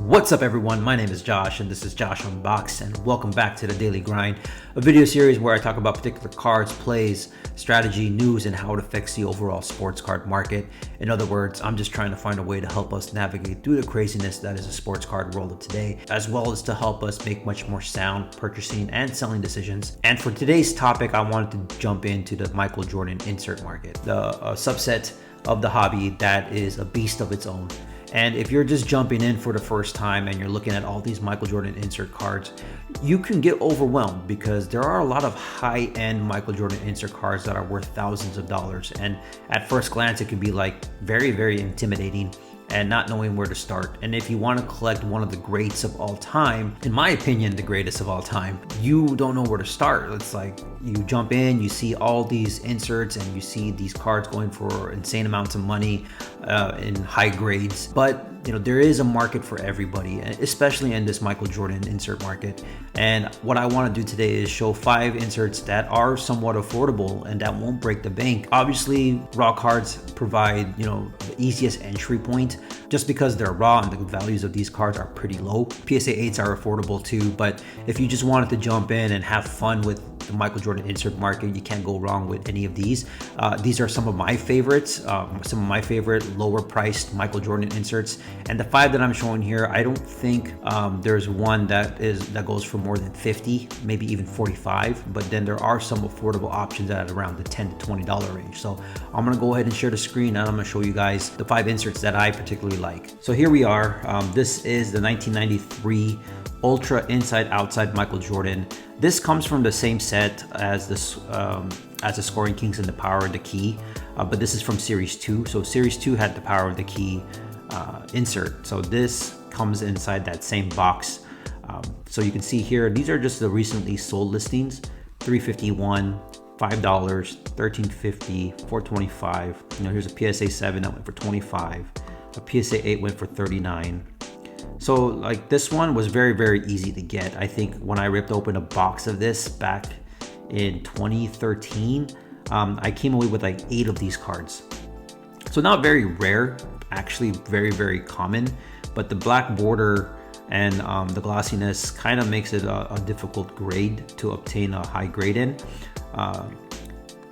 What's up everyone, my name is Josh and this is Josh Unbox, and welcome back to the Daily Grind, a video series where I talk about particular cards, plays, strategy, news, and how it affects the overall sports card market. In other words, I'm just trying to find a way to help us navigate through the craziness that is a sports card world of today, as well as to help us make much more sound purchasing and selling decisions. And for today's topic, I wanted to jump into the Michael Jordan insert market, the subset of the hobby that is a beast of its own. And if you're just jumping in for the first time and you're looking at all these Michael Jordan insert cards, you can get overwhelmed because there are a lot of high-end Michael Jordan insert cards that are worth thousands of dollars. And at first glance, it can be like very, very intimidating and not knowing where to start. And if you want to collect one of the greats of all time, in my opinion, the greatest of all time, you don't know where to start. It's like you jump in, you see all these inserts and you see these cards going for insane amounts of money in high grades. But you know, there is a market for everybody, especially in this Michael Jordan insert market. And what I want to do today is show 5 inserts that are somewhat affordable and that won't break the bank. Obviously, raw cards provide, the easiest entry point just because they're raw and the values of these cards are pretty low. PSA 8s are affordable too, but if you just wanted to jump in and have fun with the Michael Jordan insert market, you can't go wrong with any of these. These are some of my favorites, some of my favorite lower priced Michael Jordan inserts. And the 5 that I'm showing here, I don't think there's one that goes for more than 50, maybe even 45, but then there are some affordable options at around the $10 to $20 range. So I'm gonna go ahead and share the screen and I'm gonna show you guys the 5 inserts that I particularly like. So here we are. This is the 1993 Ultra Inside Outside Michael Jordan. This comes from the same set as this as the Scoring Kings and the Power of the Key, but this is from Series 2. So Series 2 had the Power of the Key insert. So this comes inside that same box. So you can see here, these are just the recently sold listings: $351, $5, $13.50, $4.25. Here's a PSA 7 that went for $25. A PSA 8 went for $39. So like this one was very, very easy to get. I think when I ripped open a box of this back in 2013, I came away with like 8 of these cards. So not very rare, actually very, very common, but the black border and the glossiness kind of makes it a difficult grade to obtain a high grade in.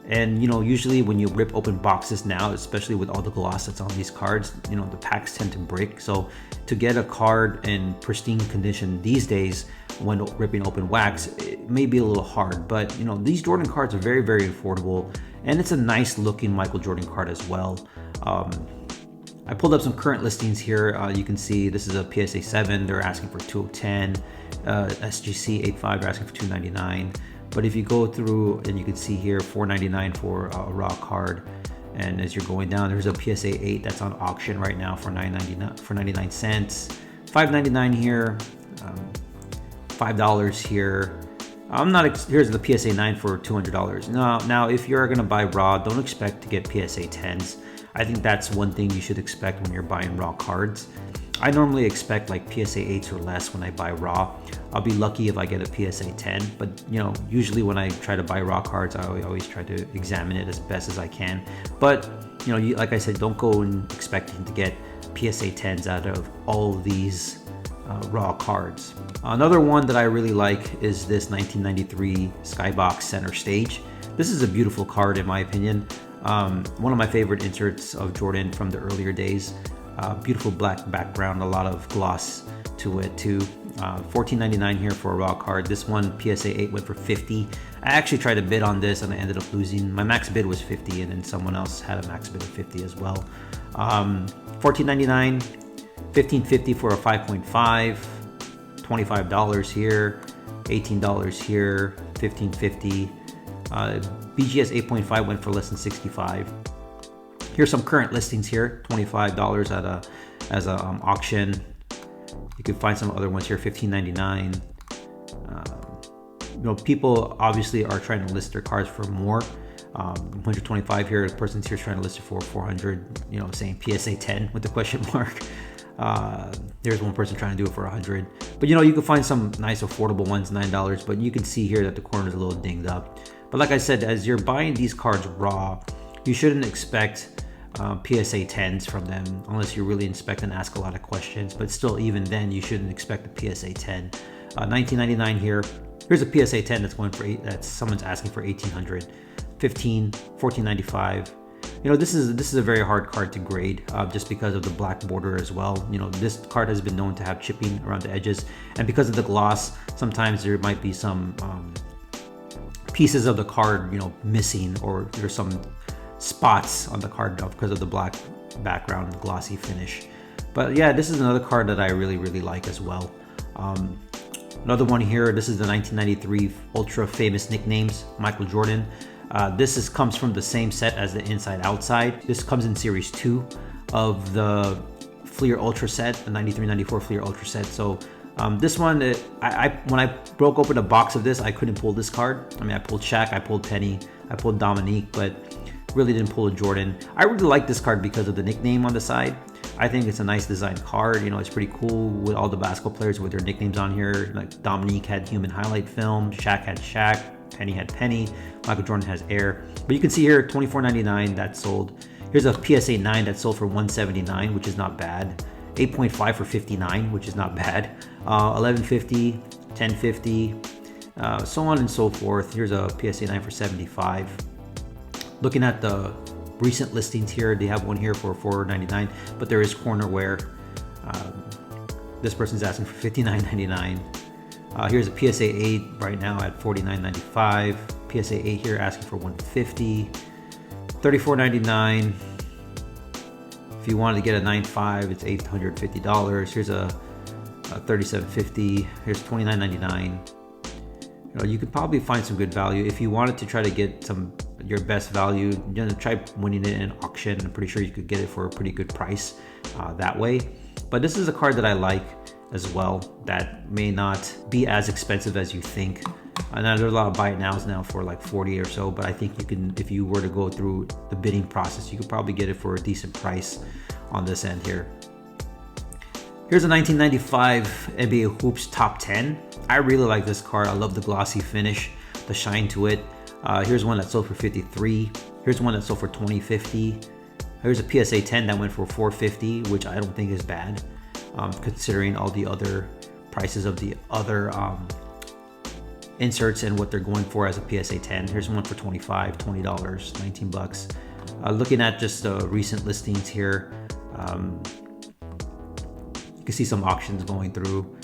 And usually when you rip open boxes now, especially with all the gloss that's on these cards, the packs tend to break. So to get a card in pristine condition these days when ripping open wax, it may be a little hard, but these Jordan cards are very, very affordable, and it's a nice looking Michael Jordan card as well. I pulled up some current listings here. You can see this is a PSA 7, they're asking for $210. SGC 85, they're asking for $299. But if you go through and you can see here, $499 for a raw card. And as you're going down, there's a PSA 8 that's on auction right now for $99 cents. $5.99 here, $5 here. Here's the PSA 9 for $200. Now, if you're gonna buy raw, don't expect to get PSA 10s. I think that's one thing you should expect when you're buying raw cards. I normally expect like PSA 8s or less when I buy raw. I'll be lucky if I get a PSA 10, but usually when I try to buy raw cards, I always try to examine it as best as I can. But like I said, don't go in expecting to get PSA 10s out of all of these raw cards. Another one that I really like is this 1993 Skybox Center Stage. This is a beautiful card in my opinion. One of my favorite inserts of Jordan from the earlier days. Beautiful black background, a lot of gloss to it too. $14.99 here for a raw card. This one, PSA 8, went for $50. I actually tried to bid on this and I ended up losing. My max bid was $50 and then someone else had a max bid of $50 as well. $14.99, $15.50 for a 5.5, $25 here, $18 here, $15.50. BGS 8.5 went for less than $65. Here's some current listings here: $25 as a auction. You can find some other ones here, $15.99. People obviously are trying to list their cards for more. $125 here. The person's here trying to list it for $400. Saying PSA 10 with the question mark. There's one person trying to do it for $100. But you can find some nice affordable ones, $9. But you can see here that the corner is a little dinged up. But like I said, as you're buying these cards raw, you shouldn't expect PSA 10s from them unless you really inspect and ask a lot of questions. But still, even then, you shouldn't expect a PSA 10. $19.99 here. Here's a PSA 10 that's going for that's someone's asking for $1,800. 15, $14.95. You know, this is a very hard card to grade just because of the black border as well. You know, this card has been known to have chipping around the edges, and because of the gloss, sometimes there might be some pieces of the card, you know, missing, or there's some spots on the card because of the black background, glossy finish. But yeah, this is another card that I really like as well. Another one here, this is the 1993 Ultra Famous Nicknames, Michael Jordan. This comes from the same set as the Inside Outside. This comes in series 2 of the Fleer Ultra set, the 93-94 Fleer Ultra set. So this one, when I broke open a box of this, I couldn't pull this card. I mean, I pulled Shaq, I pulled Penny, I pulled Dominique, but really didn't pull a Jordan. I really like this card because of the nickname on the side. I think it's a nice design card. You know, it's pretty cool with all the basketball players with their nicknames on here. Like Dominique had Human Highlight Film, Shaq had Shaq, Penny had Penny, Michael Jordan has Air. But you can see here, $24.99 that sold. Here's a PSA 9 that sold for $179, which is not bad. 8.5 for $59, which is not bad. $11.50, $10.50, so on and so forth. Here's a PSA 9 for $75. Looking at the recent listings here, they have one here for $4.99, but there is corner wear. This person's asking for $59.99. Here's a PSA 8 right now at $49.95. PSA 8 here asking for $150. $34.99. If you wanted to get a 9.5, it's $850. Here's a $37.50. Here's $29.99. You know, you could probably find some good value if you wanted to try to get your best value. You know, try winning it in an auction. I'm pretty sure you could get it for a pretty good price that way. But this is a card that I like as well, that may not be as expensive as you think. And there's a lot of buy it nows now for like 40 or so, but I think you can, if you were to go through the bidding process, you could probably get it for a decent price on this end here. Here's a 1995 NBA Hoops Top 10. I really like this card. I love the glossy finish, the shine to it. Here's one that sold for $53. Here's one that sold for $20.50. Here's a PSA 10 that went for $4.50, which I don't think is bad, considering all the other prices of the other inserts and what they're going for as a PSA 10. Here's one for $25, $20, $19. Looking at just the recent listings here, you can see some auctions going through.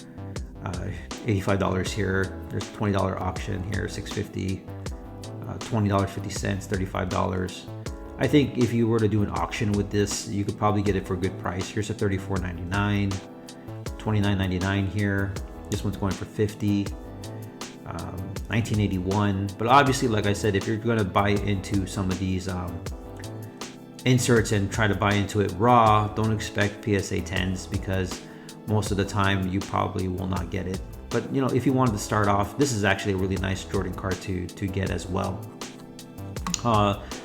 $85 here. There's $20 auction here, $6.50, $20.50, $35. I think if you were to do an auction with this, you could probably get it for a good price. Here's a $34.99, $29.99 here. This one's going for $50, $19.81. But obviously, like I said, if you're going to buy into some of these inserts and try to buy into it raw, don't expect PSA 10s, because most of the time you probably will not get it. But you know, if you wanted to start off, this is actually a really nice Jordan card to get as well.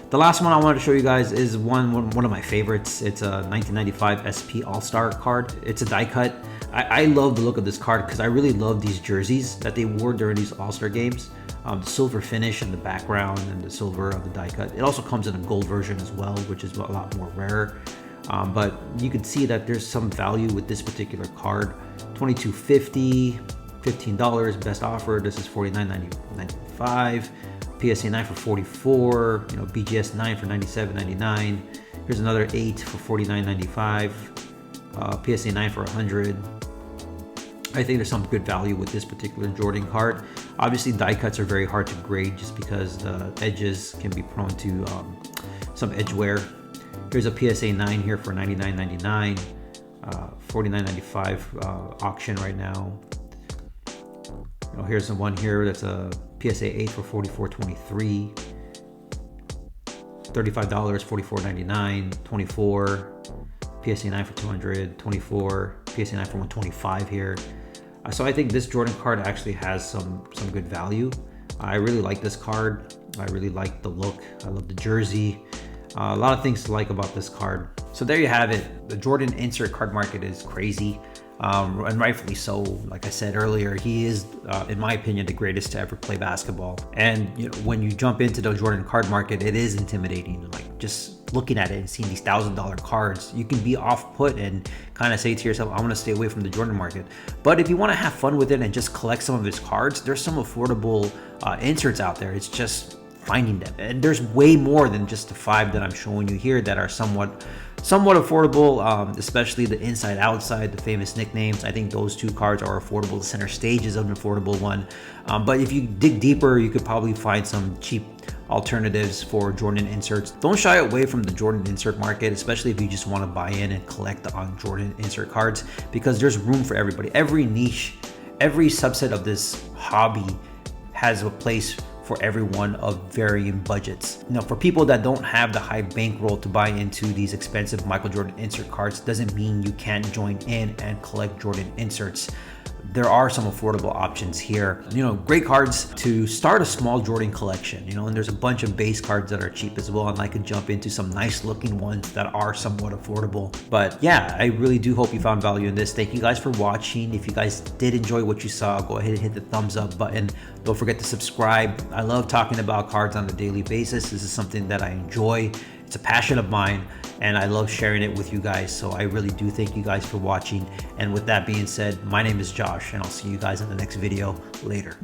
The last one I wanted to show you guys is one of my favorites. It's a 1995 SP All-Star card. It's a die cut. I love the look of this card because I really love these jerseys that they wore during these All-Star games. The silver finish in the background and the silver of the die cut. It also comes in a gold version as well, which is a lot more rare. But you can see that there's some value with this particular card. $22.50, $15, best offer. This is $49.95. PSA 9 for $44, you know, BGS 9 for $97.99. Here's another 8 for $49.95. PSA 9 for $100. I think there's some good value with this particular Jordan card. Obviously, die cuts are very hard to grade just because the edges can be prone to some edge wear. Here's a PSA 9 here for $99.99. $49.95 auction right now. You know, here's the one here that's a PSA 8 for $44.23. $35, $44.99. $24. PSA 9 for $200. $24. PSA 9 for $125 here. So I think this Jordan card actually has some good value. I really like this card. I really like the look. I love the jersey. A lot of things to like about this card. So there you have it. The Jordan insert card market is crazy, and rightfully so. Like I said earlier, he is, in my opinion, the greatest to ever play basketball. And you know, when you jump into the Jordan card market, it is intimidating. Like, just looking at it and seeing these $1,000 cards, you can be off put and kind of say to yourself, I'm going to stay away from the Jordan market. But if you want to have fun with it and just collect some of his cards, there's some affordable inserts out there. It's just finding them, and there's way more than just the 5 that I'm showing you here that are somewhat affordable, especially the inside outside, the famous nicknames. I think those 2 cards are affordable. The center stage is an affordable one, but if you dig deeper, you could probably find some cheap alternatives for Jordan inserts. Don't shy away from the Jordan insert market, especially if you just want to buy in and collect on Jordan insert cards, because there's room for everybody. Every niche, every subset of this hobby has a place for everyone of varying budgets. Now, for people that don't have the high bankroll to buy into these expensive Michael Jordan insert cards, doesn't mean you can't join in and collect Jordan inserts. There are some affordable options here. Great cards to start a small Jordan collection, and there's a bunch of base cards that are cheap as well, and I could jump into some nice looking ones that are somewhat affordable. But yeah, I really do hope you found value in this. Thank you guys for watching. If you guys did enjoy what you saw, go ahead and hit the thumbs up button. Don't forget to subscribe. I love talking about cards on a daily basis. This is something that I enjoy. It's a passion of mine, and I love sharing it with you guys. So I really do thank you guys for watching. And with that being said, my name is Josh, and I'll see you guys in the next video later.